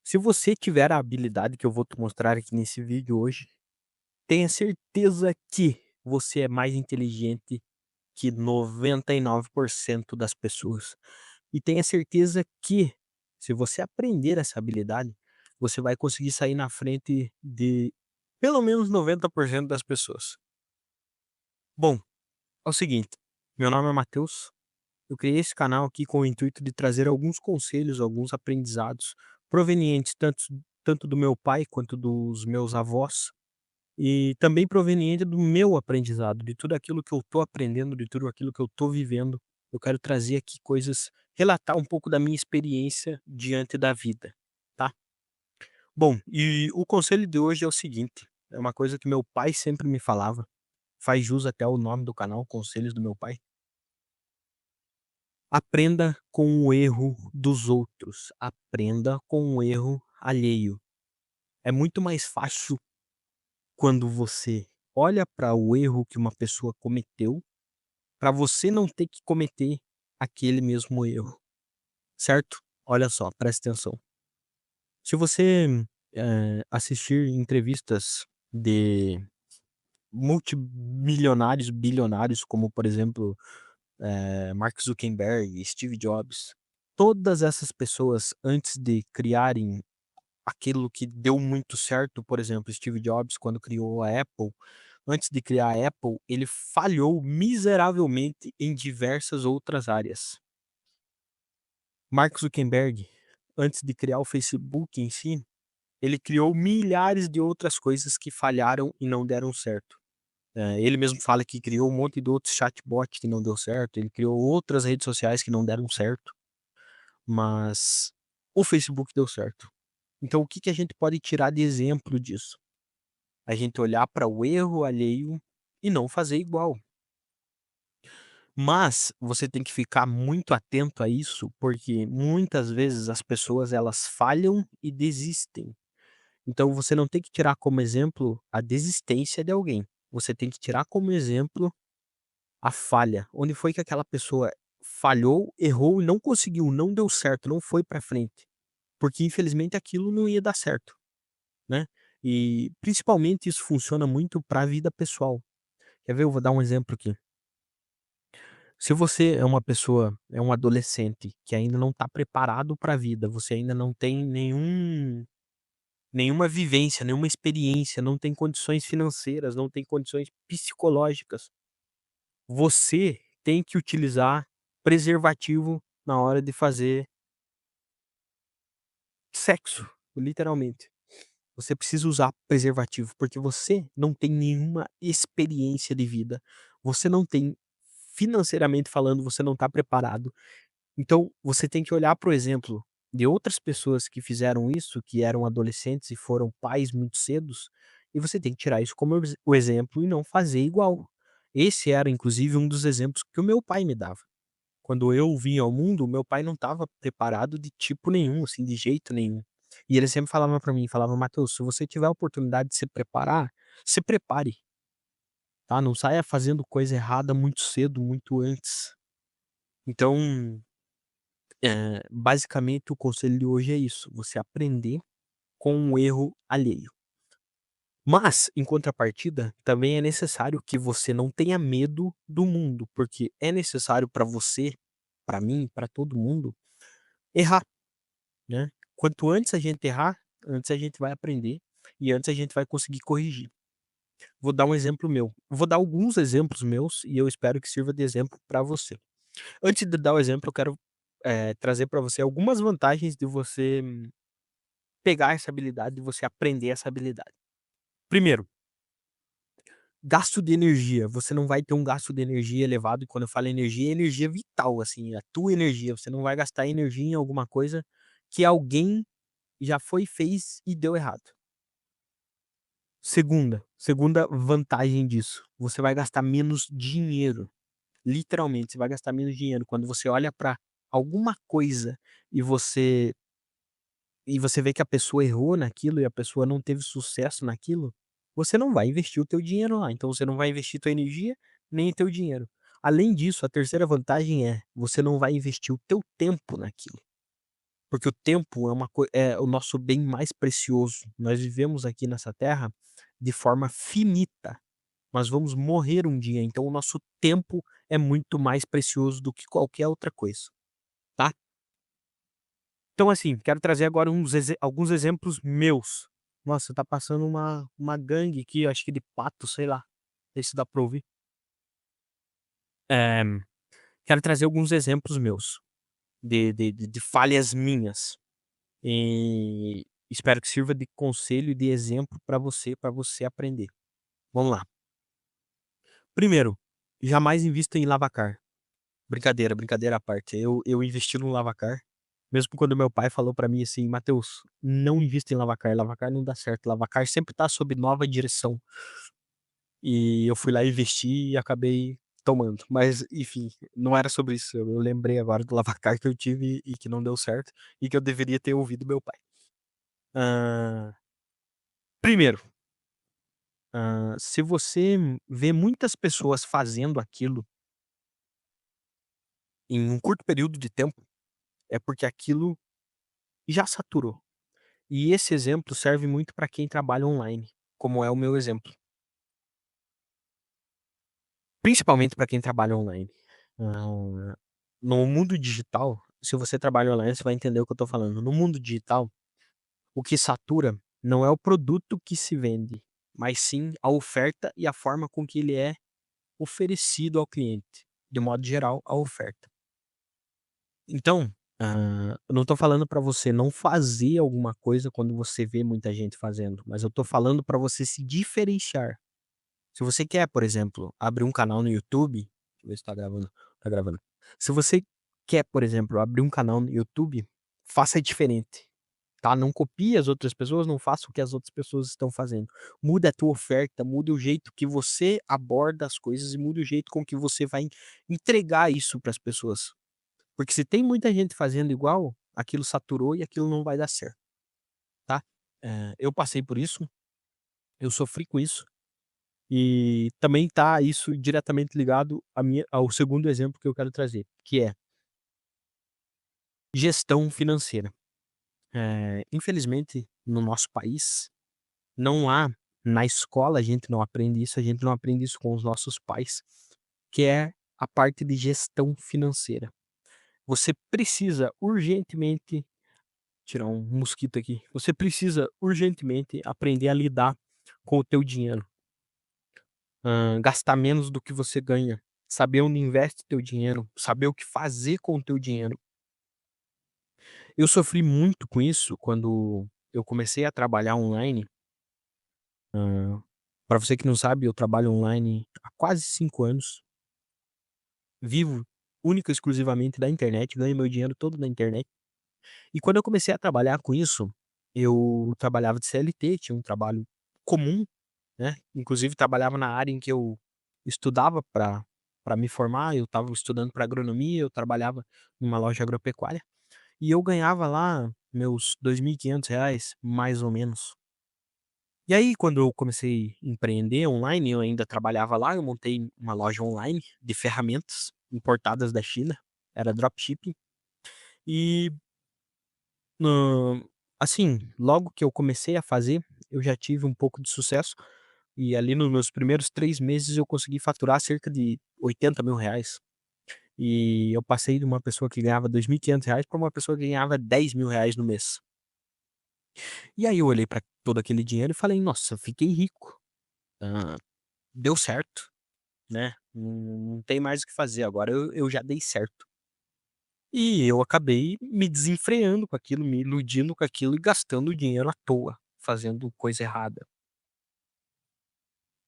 Se você tiver a habilidade que eu vou te mostrar aqui nesse vídeo hoje, tenha certeza que você é mais inteligente que 99% das pessoas. E tenha certeza que, se você aprender essa habilidade, você vai conseguir sair na frente de pelo menos 90% das pessoas. Bom, é o seguinte, meu nome é Matheus. Eu criei esse canal aqui com o intuito de trazer alguns conselhos, alguns aprendizados provenientes tanto do meu pai quanto dos meus avós, e também proveniente do meu aprendizado, de tudo aquilo que eu tô aprendendo, de tudo aquilo que eu tô vivendo. Eu quero trazer aqui coisas, relatar um pouco da minha experiência diante da vida, tá? Bom, e o conselho de hoje é o seguinte, é uma coisa que meu pai sempre me falava, faz jus até ao nome do canal, Conselhos do meu pai. Aprenda com o erro dos outros, aprenda com o erro alheio. É muito mais fácil quando você olha para o erro que uma pessoa cometeu, para você não ter que cometer aquele mesmo erro, certo? Olha só, presta atenção. Se você, assistir entrevistas de multimilionários, bilionários, como por exemplo, Mark Zuckerberg, Steve Jobs, todas essas pessoas antes de criarem aquilo que deu muito certo, por exemplo, Steve Jobs quando criou a Apple, antes de criar a Apple, ele falhou miseravelmente em diversas outras áreas. Mark Zuckerberg, antes de criar o Facebook em si, ele criou milhares de outras coisas que falharam e não deram certo. Ele mesmo fala que criou um monte de outros chatbot que não deu certo, ele criou outras redes sociais que não deram certo, mas o Facebook deu certo. Então o que que a gente pode tirar de exemplo disso? A gente olhar para o erro alheio e não fazer igual. Mas você tem que ficar muito atento a isso, porque muitas vezes as pessoas elas falham e desistem. Então você não tem que tirar como exemplo a desistência de alguém. Você tem que tirar como exemplo a falha. Onde foi que aquela pessoa falhou, errou e não conseguiu, não deu certo, não foi para frente. Porque infelizmente aquilo não ia dar certo, né? E principalmente isso funciona muito para a vida pessoal. Quer ver? Eu vou dar um exemplo aqui. Se você é uma pessoa, é um adolescente que ainda não está preparado para a vida, você ainda não tem nenhuma vivência, nenhuma experiência, não tem condições financeiras, não tem condições psicológicas, você tem que utilizar preservativo na hora de fazer sexo, literalmente. Você precisa usar preservativo, porque você não tem nenhuma experiência de vida, você não tem, financeiramente falando, você não está preparado. Então, você tem que olhar para o exemplo de outras pessoas que fizeram isso, que eram adolescentes e foram pais muito cedos, e você tem que tirar isso como o exemplo e não fazer igual. Esse era inclusive um dos exemplos que o meu pai me dava. Quando eu vim ao mundo, meu pai não estava preparado de tipo nenhum, assim, de jeito nenhum. E ele sempre falava para mim, falava: "Matheus, se você tiver a oportunidade de se preparar, se prepare, tá? Não saia fazendo coisa errada muito cedo, muito antes". Então basicamente o conselho de hoje é isso, você aprender com o erro alheio. Mas, em contrapartida, também é necessário que você não tenha medo do mundo, porque é necessário para você, para mim, para todo mundo, errar, né. Quanto antes a gente errar, antes a gente vai aprender e antes a gente vai conseguir corrigir. Vou dar um exemplo meu, vou dar alguns exemplos meus e eu espero que sirva de exemplo para você. Antes de dar o exemplo, eu quero, trazer para você algumas vantagens de você pegar essa habilidade e você aprender essa habilidade. Primeiro, gasto de energia, você não vai ter um gasto de energia elevado, e quando eu falo energia, é energia vital, assim, a tua energia, você não vai gastar energia em alguma coisa que alguém já foi, fez e deu errado. Segunda vantagem disso, você vai gastar menos dinheiro, literalmente, você vai gastar menos dinheiro. Quando você olha para alguma coisa e você vê que a pessoa errou naquilo e a pessoa não teve sucesso naquilo, você não vai investir o teu dinheiro lá, então você não vai investir tua energia, nem o teu dinheiro. Além disso, a terceira vantagem é, você não vai investir o teu tempo naquilo. porque o tempo é o nosso bem mais precioso. Nós vivemos aqui nessa terra de forma finita. Nós vamos morrer um dia, então o nosso tempo é muito mais precioso do que qualquer outra coisa, tá. Então, assim, quero trazer agora alguns exemplos meus. Nossa, tá passando uma gangue aqui, acho que de pato, sei lá, não sei se dá pra ouvir. Eh, Quero trazer alguns exemplos meus, de falhas minhas, e espero que sirva de conselho e de exemplo pra você aprender. Vamos lá. Primeiro, jamais invista em lavacar. Brincadeira, brincadeira à parte. Eu investi num lavacar, mesmo quando meu pai falou pra mim assim: "Mateus, não invista em lavacar, lavacar não dá certo, lavacar sempre tá sob nova direção". E eu fui lá investir e acabei tomando. Mas enfim, não era sobre isso, eu lembrei agora do lavacar que eu tive e que não deu certo, e que eu deveria ter ouvido meu pai. Hã, primeiro, se você vê muitas pessoas fazendo aquilo em um curto período de tempo, é porque aquilo já saturou. E esse exemplo serve muito para quem trabalha online, como é o meu exemplo. Principalmente para quem trabalha online. Hã, no mundo digital, se você trabalha online, você vai entender o que eu tô falando. No mundo digital, o que satura não é o produto que se vende, mas sim a oferta e a forma com que ele é oferecido ao cliente. De modo geral, a oferta. Então, eu não tô falando para você não fazer alguma coisa quando você vê muita gente fazendo, mas eu tô falando para você se diferenciar. Se você quer, por exemplo, abrir um canal no YouTube, deixa eu ver se tá gravando, tá gravando. Se você quer, por exemplo, abrir um canal no YouTube, faça diferente, tá? Não copie as outras pessoas, não faça o que as outras pessoas estão fazendo. Muda a tua oferta, muda o jeito que você aborda as coisas e muda o jeito com que você vai entregar isso para as pessoas. Porque se tem muita gente fazendo igual, aquilo saturou e aquilo não vai dar certo, tá? Eu passei por isso, eu sofri com isso. E também tá isso diretamente ligado ao segundo exemplo que eu quero trazer, que é gestão financeira. Infelizmente, no nosso país, não há na escola a gente não aprende isso, a gente não aprende isso com os nossos pais, que é a parte de gestão financeira. Você precisa urgentemente tirar um mosquito aqui, você precisa urgentemente aprender a lidar com o teu dinheiro. Gastar menos do que você ganha, saber onde investe teu dinheiro, saber o que fazer com o teu dinheiro. Eu sofri muito com isso quando eu comecei a trabalhar online. Para você que não sabe, eu trabalho online há quase 5 anos, vivo única e exclusivamente da internet, ganho meu dinheiro todo na internet. E quando eu comecei a trabalhar com isso, eu trabalhava de CLT, tinha um trabalho comum, né, inclusive trabalhava na área em que eu estudava para me formar, eu estava estudando para agronomia, eu trabalhava numa loja agropecuária, e eu ganhava lá meus R$ 2.500, mais ou menos. E aí quando eu comecei a empreender online, eu ainda trabalhava lá, eu montei uma loja online de ferramentas importadas da China, era dropshipping, e, hã, assim, logo que eu comecei a fazer, eu já tive um pouco de sucesso. E ali nos meus primeiros 3 meses eu consegui faturar cerca de R$ 80.000. E eu passei de uma pessoa que ganhava R$ 2.500 para uma pessoa que ganhava R$ 10.000 no mês. E aí eu olhei para todo aquele dinheiro e falei: "Nossa, fiquei rico, hã, deu certo, né, não tem mais o que fazer, agora eu já dei certo". E eu acabei me desenfreando com aquilo, me iludindo com aquilo e gastando dinheiro à toa, fazendo coisa errada.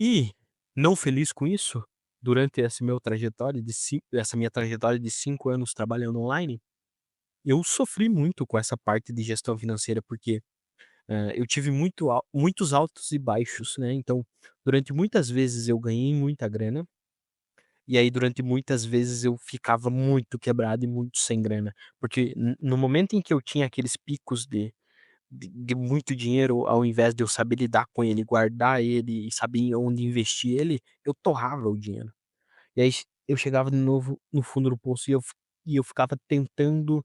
E, não feliz com isso, durante essa minha trajetória de 5 anos trabalhando online, eu sofri muito com essa parte de gestão financeira, porque, eu tive muitos altos e baixos, né, então, durante muitas vezes eu ganhei muita grana, e aí durante muitas vezes eu ficava muito quebrado e muito sem grana, porque no momento em que eu tinha aqueles picos de muito dinheiro, ao invés de eu saber lidar com ele, guardar ele e saber onde investir ele, eu torrava o dinheiro. E aí eu chegava de novo no fundo do poço e eu ficava tentando,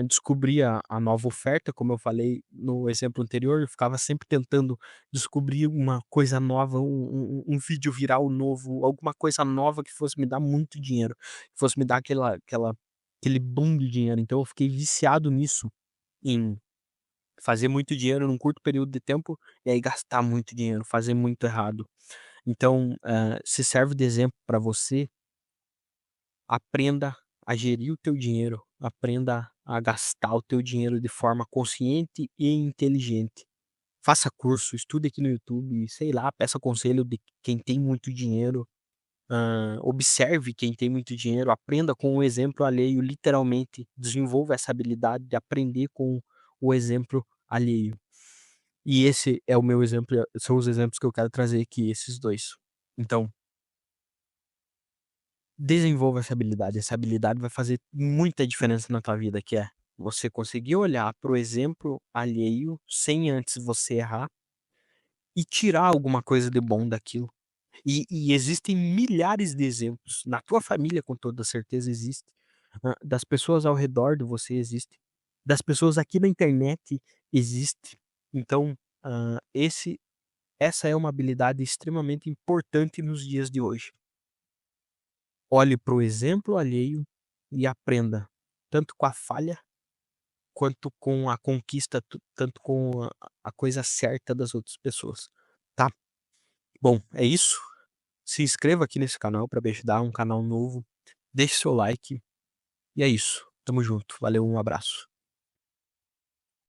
descobrir a nova oferta, como eu falei no exemplo anterior, eu ficava sempre tentando descobrir uma coisa nova, um vídeo viral novo, alguma coisa nova que fosse me dar muito dinheiro, que fosse me dar aquele boom de dinheiro. Então eu fiquei viciado nisso, em fazer muito dinheiro num curto período de tempo, e aí gastar muito dinheiro, fazer muito errado. Então, se serve de exemplo para você, aprenda a gerir o teu dinheiro, aprenda a gastar o teu dinheiro de forma consciente e inteligente. Faça curso, estude aqui no YouTube, sei lá, peça conselho de quem tem muito dinheiro, observe quem tem muito dinheiro, aprenda com o exemplo alheio, literalmente, desenvolva essa habilidade de aprender com o exemplo alheio. E esse é o meu exemplo, são os exemplos que eu quero trazer aqui, esses 2. Então, desenvolva essa habilidade vai fazer muita diferença na tua vida, que é você conseguir olhar para o exemplo alheio, sem antes você errar, e tirar alguma coisa de bom daquilo. E existem milhares de exemplos, na tua família com toda certeza existe, das pessoas ao redor de você existe, das pessoas aqui na internet existe. Então, essa é uma habilidade extremamente importante nos dias de hoje. Olhe para o exemplo alheio e aprenda, tanto com a falha, quanto com a conquista, tanto com a coisa certa das outras pessoas, tá? Bom, é isso. Se inscreva aqui nesse canal para me ajudar, um canal novo. Deixe seu like. E é isso. Tamo junto. Valeu, um abraço.